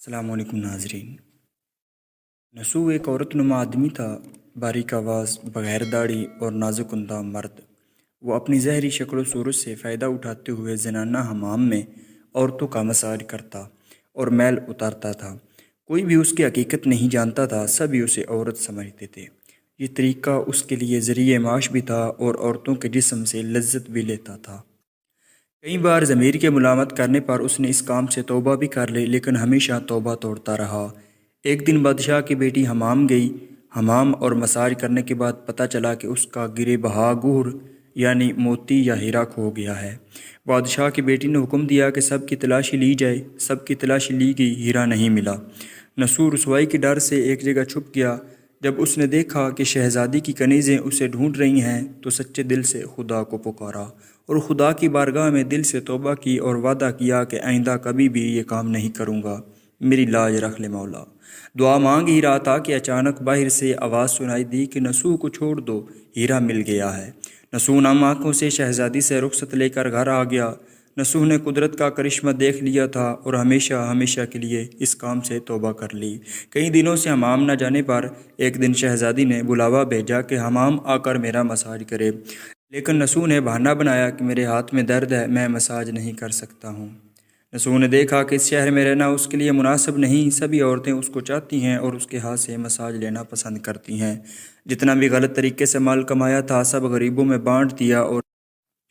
السلام علیکم ناظرین۔ نسو ایک عورت نما آدمی تھا، باریک آواز، بغیر داڑھی اور نازک اندام مرد۔ وہ اپنی زہری شکل و صورت سے فائدہ اٹھاتے ہوئے زنانہ حمام میں عورتوں کا مساج کرتا اور میل اتارتا تھا۔ کوئی بھی اس کی حقیقت نہیں جانتا تھا، سبھی اسے عورت سمجھتے تھے۔ یہ طریقہ اس کے لیے ذریعہ معاش بھی تھا اور عورتوں کے جسم سے لذت بھی لیتا تھا۔ کئی بار ضمیر کے ملامت کرنے پر اس نے اس کام سے توبہ بھی کر لی، لیکن ہمیشہ توبہ توڑتا رہا۔ ایک دن بادشاہ کی بیٹی حمام گئی۔ حمام اور مساج کرنے کے بعد پتہ چلا کہ اس کا گرے بہا گور یعنی موتی یا ہیرا کھو گیا ہے۔ بادشاہ کی بیٹی نے حکم دیا کہ سب کی تلاشی لی جائے۔ سب کی تلاشی لی گئی، ہیرا نہیں ملا۔ نسو رسوائی کے ڈر سے ایک جگہ چھپ گیا۔ جب اس نے دیکھا کہ شہزادی کی کنیزیں اسے ڈھونڈ رہی ہیں تو سچے دل سے خدا کو پکارا اور خدا کی بارگاہ میں دل سے توبہ کی اور وعدہ کیا کہ آئندہ کبھی بھی یہ کام نہیں کروں گا، میری لاج رکھ لے مولا۔ دعا مانگ ہی رہا تھا کہ اچانک باہر سے آواز سنائی دی کہ نسو کو چھوڑ دو، ہیرا مل گیا ہے۔ نسو نم آنکھوں سے شہزادی سے رخصت لے کر گھر آ گیا۔ نسو نے قدرت کا کرشمہ دیکھ لیا تھا اور ہمیشہ ہمیشہ کے لیے اس کام سے توبہ کر لی۔ کئی دنوں سے حمام نہ جانے پر ایک دن شہزادی نے بلاوا بھیجا کہ حمام آ کر میرا مساج کرے، لیکن نسو نے بہانہ بنایا کہ میرے ہاتھ میں درد ہے، میں مساج نہیں کر سکتا ہوں۔ نسو نے دیکھا کہ اس شہر میں رہنا اس کے لیے مناسب نہیں، سبھی عورتیں اس کو چاہتی ہیں اور اس کے ہاتھ سے مساج لینا پسند کرتی ہیں۔ جتنا بھی غلط طریقے سے مال کمایا تھا سب غریبوں میں بانٹ دیا اور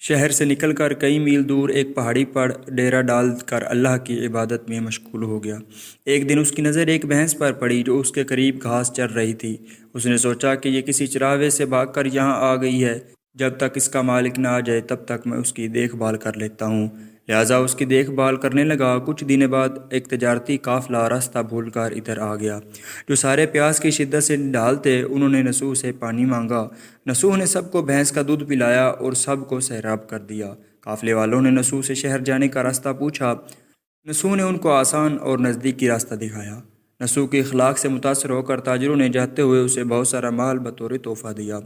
شہر سے نکل کر کئی میل دور ایک پہاڑی پر ڈیرا ڈال کر اللہ کی عبادت میں مشغول ہو گیا۔ ایک دن اس کی نظر ایک بھینس پر پڑی جو اس کے قریب گھاس چر رہی تھی۔ اس نے سوچا کہ یہ کسی چراوے سے بھاگ کر یہاں آ گئی ہے، جب تک اس کا مالک نہ آ جائے تب تک میں اس کی دیکھ بھال کر لیتا ہوں۔ لہٰذا اس کی دیکھ بھال کرنے لگا۔ کچھ دن بعد ایک تجارتی قافلہ راستہ بھول کر ادھر آ گیا۔ جو سارے پیاس کی شدت سے نڈال تھے انہوں نے نسو سے پانی مانگا۔ نسو نے سب کو بھینس کا دودھ پلایا اور سب کو سیراب کر دیا۔ قافلے والوں نے نسو سے شہر جانے کا راستہ پوچھا۔ نسو نے ان کو آسان اور نزدیکی راستہ دکھایا۔ نسو کے اخلاق سے متاثر ہو کر تاجروں نے جاتے ہوئے اسے بہت سارا مال بطور تحفہ دیا۔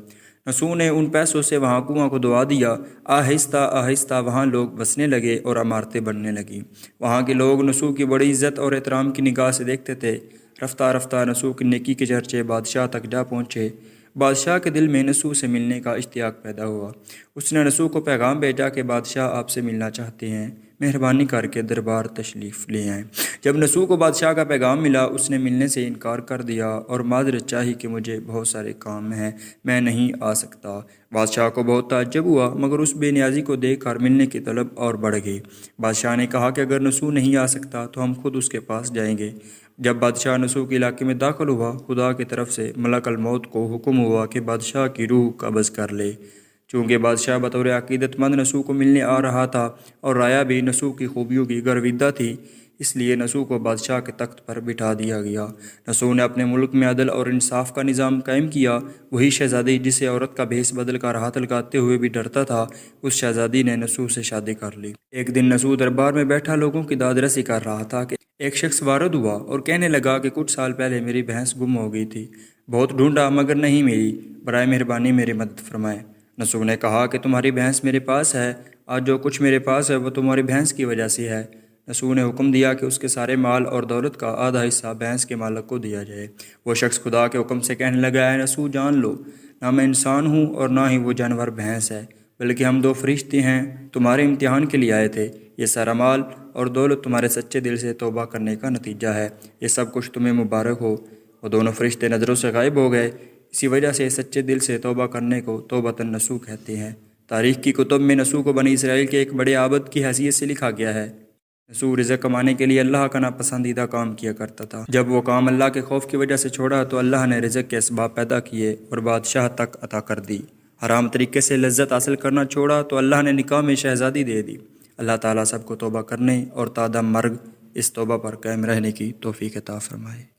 نسو نے ان پیسوں سے وہاں کنواں کو دعا دیا۔ آہستہ آہستہ وہاں لوگ بسنے لگے اور عمارتیں بننے لگیں۔ وہاں کے لوگ نسو کی بڑی عزت اور احترام کی نگاہ سے دیکھتے تھے۔ رفتہ رفتہ نسو کی نیکی کے چرچے بادشاہ تک جا پہنچے۔ بادشاہ کے دل میں نسو سے ملنے کا اشتیاق پیدا ہوا۔ اس نے نسو کو پیغام بھیجا کہ بادشاہ آپ سے ملنا چاہتے ہیں، مہربانی کر کے دربار تشریف لے آئیں۔ جب نسو کو بادشاہ کا پیغام ملا اس نے ملنے سے انکار کر دیا اور معذرت چاہی کہ مجھے بہت سارے کام ہیں، میں نہیں آ سکتا۔ بادشاہ کو بہت تعجب ہوا، مگر اس بے نیازی کو دیکھ کر ملنے کی طلب اور بڑھ گئی۔ بادشاہ نے کہا کہ اگر نسو نہیں آ سکتا تو ہم خود اس کے پاس جائیں گے۔ جب بادشاہ نسو کے علاقے میں داخل ہوا، خدا کی طرف سے ملک الموت کو حکم ہوا کہ بادشاہ کی روح قبض کر لے۔ چونکہ بادشاہ بطور عقیدت مند نسو کو ملنے آ رہا تھا اور رایا بھی نسو کی خوبیوں کی گرویدہ تھی، اس لیے نسو کو بادشاہ کے تخت پر بٹھا دیا گیا۔ نسو نے اپنے ملک میں عدل اور انصاف کا نظام قائم کیا۔ وہی شہزادی جسے عورت کا بھیس بدل کر ہاتھ لگاتے ہوئے بھی ڈرتا تھا، اس شہزادی نے نسو سے شادی کر لی۔ ایک دن نسو دربار میں بیٹھا لوگوں کی داد رسی کر رہا تھا کہ ایک شخص وارد ہوا اور کہنے لگا کہ کچھ سال پہلے میری بھینس گم ہو گئی تھی، بہت ڈھونڈا مگر نہیں ملی، برائے مہربانی میری مدد فرمائے۔ نسو نے کہا کہ تمہاری بھینس میرے پاس ہے، آج جو کچھ میرے پاس ہے وہ تمہاری بھینس کی وجہ سے ہے۔ نسو نے حکم دیا کہ اس کے سارے مال اور دولت کا آدھا حصہ بھینس کے مالک کو دیا جائے۔ وہ شخص خدا کے حکم سے کہنے لگا، اے نسو جان لو، نہ میں انسان ہوں اور نہ ہی وہ جانور بھینس ہے، بلکہ ہم دو فرشتے ہیں، تمہارے امتحان کے لیے آئے تھے۔ یہ سارا مال اور دولت تمہارے سچے دل سے توبہ کرنے کا نتیجہ ہے، یہ سب کچھ تمہیں مبارک ہو۔ وہ دونوں فرشتے نظروں سے غائب ہو گئے۔ اسی وجہ سے سچے دل سے توبہ کرنے کو توبۃ نسو کہتے ہیں۔ تاریخ کی کتب میں نسو کو بنی اسرائیل کے ایک بڑے عابد کی حیثیت سے لکھا گیا ہے۔ نسو رزق کمانے کے لیے اللہ کا ناپسندیدہ کام کیا کرتا تھا۔ جب وہ کام اللہ کے خوف کی وجہ سے چھوڑا تو اللہ نے رزق کے اسباب پیدا کیے اور بادشاہ تک عطا کر دی۔ حرام طریقے سے لذت حاصل کرنا چھوڑا تو اللہ نے نکاح میں شہزادی دے دی۔ اللہ تعالیٰ سب کو توبہ کرنے اور تا دم مرگ اس توبہ پر قائم رہنے کی توفیق عطا فرمائے۔